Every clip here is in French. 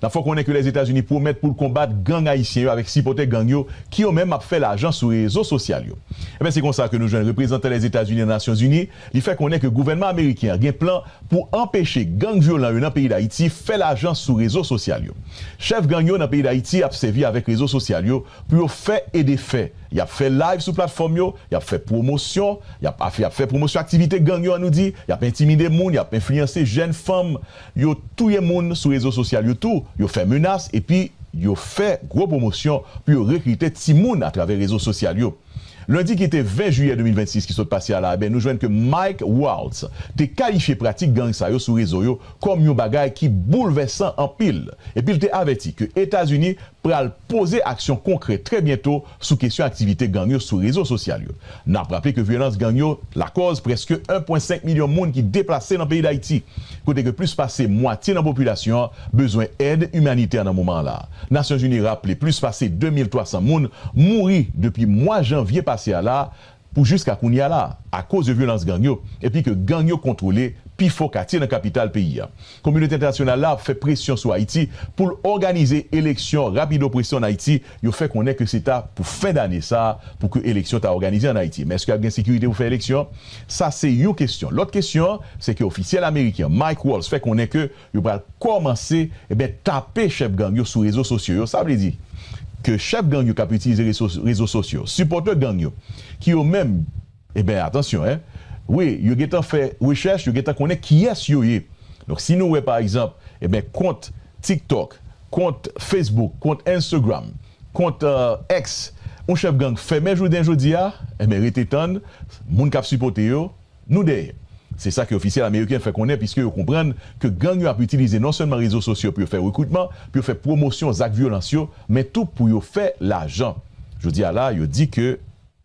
Il faut qu'on ait que les États-Unis promettent pour combattre gang haïtien avec sipote gang yo qui ont même fait l'argent sur les réseaux sociaux. Et bien c'est comme ça que nous jeunes représentants des États-Unis et des Nations Unies, il fait qu'on ait que le gouvernement américain a un plan pour empêcher gang violent dans le pays d'Haïti faire l'argent sur les réseaux sociaux. Chef gang yo dans le pays d'Haïti a servi avec les réseaux sociaux pour faire et des faits. Il a fait live sur plateforme yo, il a fait promotion, il a fait promotion activité gang yo, on nous dit, il a intimidé moun, il a influencé jeunes femmes, yo tout le monde sur les réseaux sociaux yo tout, il a fait menace et puis il a fait gros promotion pour recruter ti moun à travers les réseaux sociaux yo. Lundi qui était 20 juillet 2026 qui s'est passé à la ben nous joignent que Mike Waltz te qualifié pratique gang sa yo sur réseau yo comme un bagay qui bouleversant en pile et puis il te averti que États-Unis pral poser action concrète très bientôt sous question activité gang yo sur réseaux sociaux yo. N'a rappelé que violence gang yo la cause presque 1,5 million de monde qui déplacé dans le pays d'Haïti. Côté que plus passé moitié dans la population besoin aide humanitaire dans moment là. Nations Unies rappelé plus passé 2300 monde mouri depuis mois janvier passé à là pour jusqu'à Kounia là à cause de violence gang yo et puis que gang yo contrôlé puis faut quartier dans la capitale pays. Communauté internationale là fait pression sur Haïti pour organiser élection rapido pression en Haïti, yo fait connaître que c'est pour fin d'année ça pour que élection t'a organisé en Haïti. Mais est-ce qu'il y a une sécurité pour faire élection? Ça c'est une question. L'autre question, c'est que officiel américain Mike Waltz fait connaître que yo va commencer taper chef gang yo sur réseaux sociaux. Ça veut dire que chef gang yo qui utilise les réseaux sociaux, supporter gang yo qui ont même attention oui, yo getan fait recherche, yo getan connaît qui est yo yé. Donc si nous par exemple compte TikTok, compte Facebook, compte Instagram, compte X, un chef gang fait mes jours d'un jodi a, rete tan, moun k'ap supporter yo, nous derrière. C'est ça que l'officiel américain fait connaître puisque vous comprenez que gang a utilisé non seulement les réseaux sociaux pour faire recrutement, pour faire promotion aux actes violents, mais tout pour faire l'argent. Je dis à là, il dit que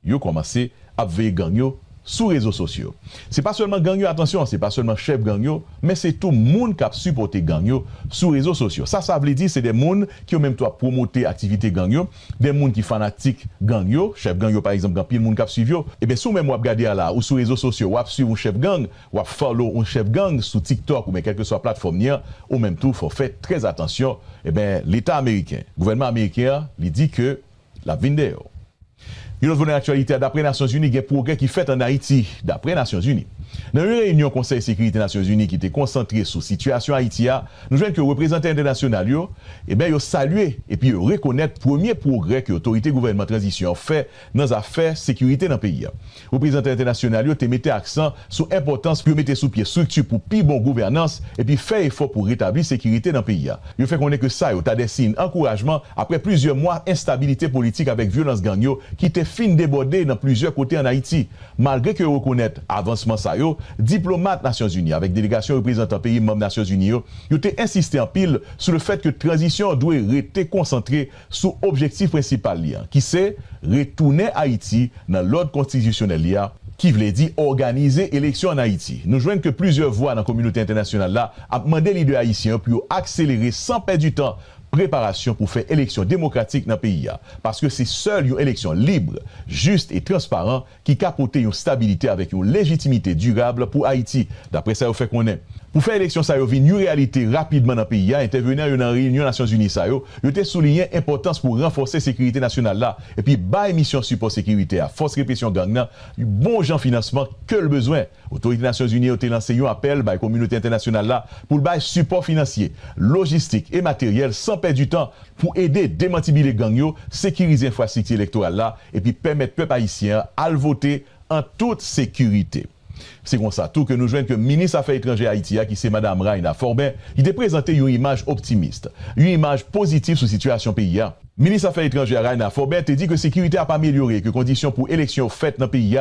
yo commencé à veiller gang yo sur les réseaux sociaux. C'est pas seulement gang yo, attention, c'est pas seulement chef gang yo, mais c'est tout le monde qui a supporté gang yo sur les réseaux sociaux. Ça veut dire c'est des gens qui ont même toi promoté activité gang yo, des gens qui fanatiques gang yo, chef gang yo par exemple, gang pile monde qui a suivi yo. Et bien si vous même regardez là ou sur les réseaux sociaux, ou suivre un chef gang, ou follow un chef gang sur TikTok ou même quelle que soit plateforme ou même tout, faut faire très attention. Et bien l'État américain, le gouvernement américain, il dit que la vidéo. Une autre actualité, d'après les Nations Unies, il y a un progrès qui fait en Haïti, d'après les Nations Unies. Dans une réunion Conseil de sécurité des Nations Unies qui était concentrée sur la situation haïtienne, nous voyons que les représentants internationaux, ils saluent et puis reconnaissent le premier progrès que l'autorité gouvernement transition fait dans les affaires de sécurité dans le pays. Les représentants internationaux mettent accent sur l'importance de mettre sous pied structure pour plus bonne gouvernance et puis faire effort pour rétablir la sécurité dans le pays. Ils fait qu'on est que ça, il y a des signes d'encouragement après plusieurs mois d'instabilité politique avec violence gang qui était fin débordée dans plusieurs côtés en Haïti. Malgré que reconnaître avancement ça, diplomates Nations Unies avec délégation représentant pays membres Nations Unies, ils ont insisté en pile sur le fait que la transition doit rester concentrée sur l'objectif principal qui c'est retourner Haïti dans l'ordre constitutionnel qui voulait dire organiser élection en Haïti. Nous joignons que plusieurs voix dans la communauté internationale là a demandé les leaders haïtiens pour accélérer sans perdre du temps préparation pour faire élection démocratique dans le pays. Parce que c'est seule une élection libre, juste et transparente qui capote une stabilité avec une légitimité durable pour Haïti. D'après ça, vous fait qu'on est. Pour faire élection, ça a vu une réalité rapidement dans le pays. Intervenir dans une réunion des Nations Unies, ça a souligné l'importance pour renforcer la sécurité nationale là. Et puis, bas émission support sécurité à force répression gang, bon genre financement que le besoin. L'autorité des Nations Unies a lancé un appel à la communauté internationale là pour le support financier, logistique et matériel sans perdre du temps pour aider à démanteler les gangs, sécuriser l'infrastructure électorale là et puis permettre au peuple haïtien à voter en toute sécurité. C'est comme ça, tout que nous joignons que le ministre des Affaires étrangères haïtien, qui c'est Mme Raina Forbin, il a présenté une image optimiste, une image positive sur la situation pays. Le ministre des Affaires étrangères Raina Forbin a dit que la sécurité n'a pas amélioré, que les conditions pour élection faites dans le pays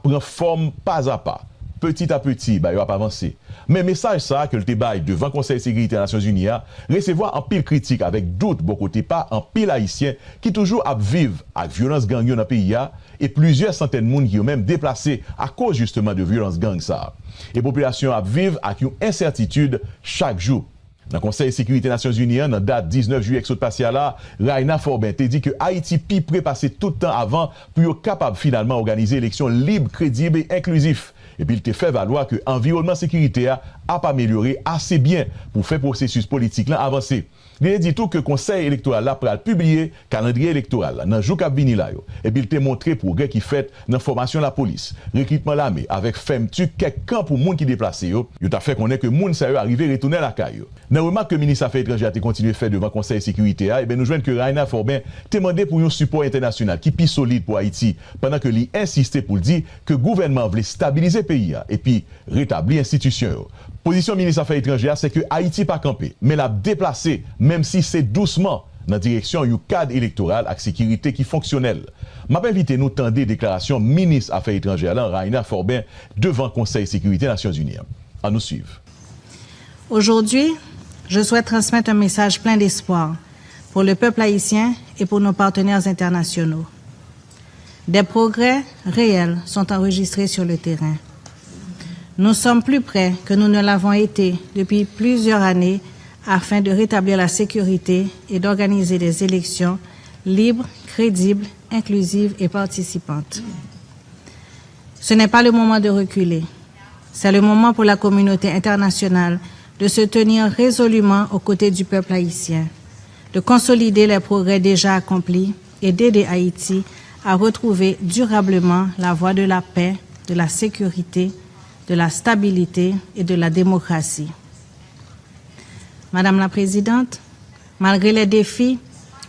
prennent forme pas à pas. Petit à petit, il va pas avancer. Mais message ça que le débat devant le Conseil de sécurité des Nations Unies recevoir en pile critique avec doute bon côté pas en pile haïtien qui toujours à vivre avec violence gang dans le pays et plusieurs centaines de monde qui ont même déplacé à cause justement de violence gang ça. Et population à vivre avec une incertitude chaque jour. Dans le Conseil de sécurité des Nations Unies, dans la date 19 juillet qui passé là, Raina Forbin te dit que Haïti pi prépasser tout le temps avant pour être capable finalement d'organiser une élection libre, crédible et inclusive. Et puis il te fait valoir que l'environnement sécuritaire a pas amélioré assez bien pour faire processus politique là avancer. Il dit tout que le conseil électoral là pour publier calendrier électoral dans jour k'ap vini là yo. Et puis il te montré progrès qui fait dans formation la police, recrutement l'armée avec fermeture quelques camps pour monde qui déplacé yo. Yo t'a fait connaître que monde ça arrivé retourner la caille. Dans remarque que le ministre Affaires étrangères a continué faire devant conseil de sécurité et ben nous joignent que Rainer Forbin te demandé pour un support international qui plus solide pour Haïti pendant que lui insistait pour dire que le gouvernement voulait stabiliser le pays et puis rétablir l'institution. Position ministre Affaires étrangères c'est que Haïti pas campé mais l'a déplacé même si c'est doucement dans la direction du cadre électoral avec sécurité qui fonctionnelle. M'a invité nous tendre déclaration ministre Affaires étrangères Rainer Forbin devant Conseil de sécurité des Nations Unies. À nous suivre. Aujourd'hui, je souhaite transmettre un message plein d'espoir pour le peuple haïtien et pour nos partenaires internationaux. Des progrès réels sont enregistrés sur le terrain. Nous sommes plus près que nous ne l'avons été depuis plusieurs années afin de rétablir la sécurité et d'organiser des élections libres, crédibles, inclusives et participantes. Ce n'est pas le moment de reculer. C'est le moment pour la communauté internationale de se tenir résolument aux côtés du peuple haïtien, de consolider les progrès déjà accomplis et d'aider Haïti à retrouver durablement la voie de la paix, de la sécurité, de la stabilité et de la démocratie. Madame la Présidente, malgré les défis,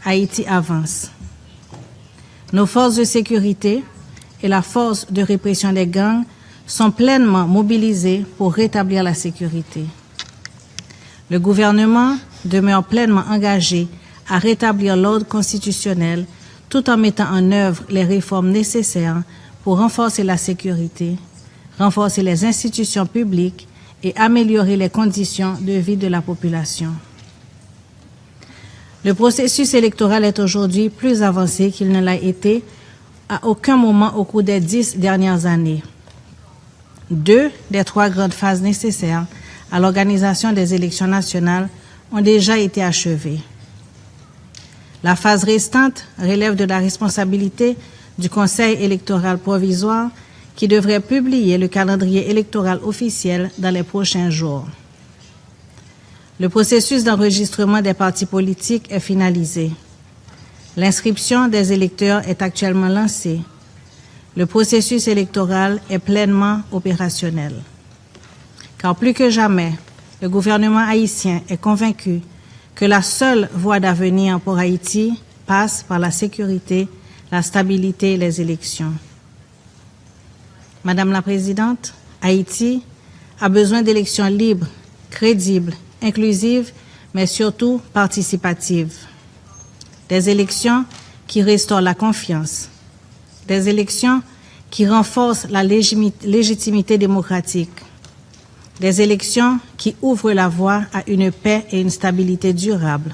Haïti avance. Nos forces de sécurité et la force de répression des gangs sont pleinement mobilisées pour rétablir la sécurité. Le gouvernement demeure pleinement engagé à rétablir l'ordre constitutionnel tout en mettant en œuvre les réformes nécessaires pour renforcer la sécurité, renforcer les institutions publiques et améliorer les conditions de vie de la population. Le processus électoral est aujourd'hui plus avancé qu'il ne l'a été à aucun moment au cours des 10 dernières années. 2 des 3 grandes phases nécessaires à l'organisation des élections nationales ont déjà été achevées. La phase restante relève de la responsabilité du Conseil électoral provisoire qui devrait publier le calendrier électoral officiel dans les prochains jours. Le processus d'enregistrement des partis politiques est finalisé. L'inscription des électeurs est actuellement lancée. Le processus électoral est pleinement opérationnel. Car plus que jamais, le gouvernement haïtien est convaincu que la seule voie d'avenir pour Haïti passe par la sécurité, la stabilité et les élections. Madame la Présidente, Haïti a besoin d'élections libres, crédibles, inclusives, mais surtout participatives. Des élections qui restaurent la confiance. Des élections qui renforcent la légitimité démocratique. Des élections qui ouvrent la voie à une paix et une stabilité durable.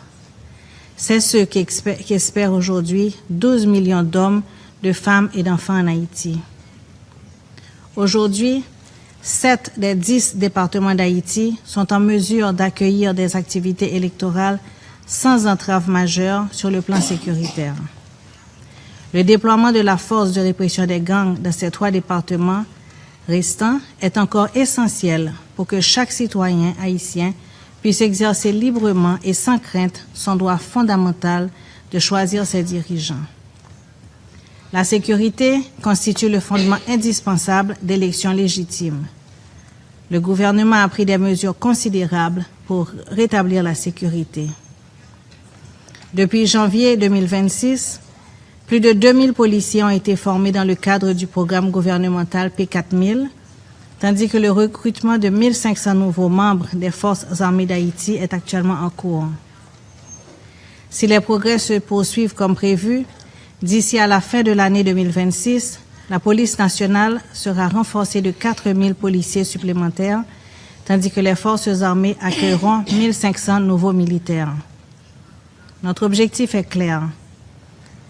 C'est ce qu'espèrent aujourd'hui 12 millions d'hommes, de femmes et d'enfants en Haïti. Aujourd'hui, 7 des 10 départements d'Haïti sont en mesure d'accueillir des activités électorales sans entrave majeure sur le plan sécuritaire. Le déploiement de la force de répression des gangs dans ces 3 départements restants est encore essentiel pour que chaque citoyen haïtien puisse exercer librement et sans crainte son droit fondamental de choisir ses dirigeants. La sécurité constitue le fondement indispensable d'élections légitimes. Le gouvernement a pris des mesures considérables pour rétablir la sécurité. Depuis janvier 2026, plus de 2000 policiers ont été formés dans le cadre du programme gouvernemental P4000, tandis que le recrutement de 1500 nouveaux membres des forces armées d'Haïti est actuellement en cours. Si les progrès se poursuivent comme prévu, d'ici à la fin de l'année 2026, la police nationale sera renforcée de 4000 policiers supplémentaires, tandis que les forces armées accueilleront 1500 nouveaux militaires. Notre objectif est clair: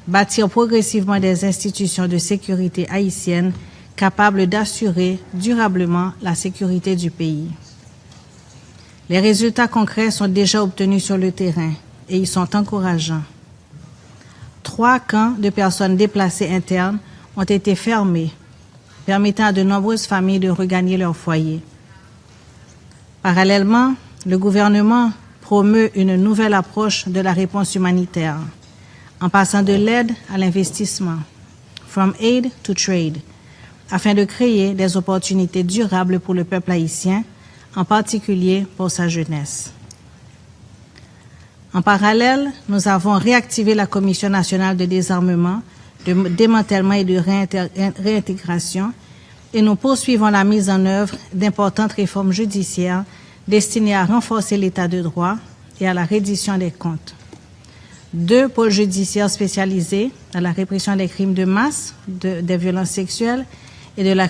bâtir progressivement des institutions de sécurité haïtiennes capables d'assurer durablement la sécurité du pays. Les résultats concrets sont déjà obtenus sur le terrain et ils sont encourageants. 3 camps de personnes déplacées internes ont été fermés, permettant à de nombreuses familles de regagner leur foyer. Parallèlement, le gouvernement promeut une nouvelle approche de la réponse humanitaire, en passant de l'aide à l'investissement, from aid to trade, afin de créer des opportunités durables pour le peuple haïtien, en particulier pour sa jeunesse. En parallèle, nous avons réactivé la Commission nationale de désarmement, de démantèlement et de réintégration, et nous poursuivons la mise en œuvre d'importantes réformes judiciaires destinées à renforcer l'état de droit et à la reddition des comptes. 2 pôles judiciaires spécialisés dans la répression des crimes de masse, des violences sexuelles et de la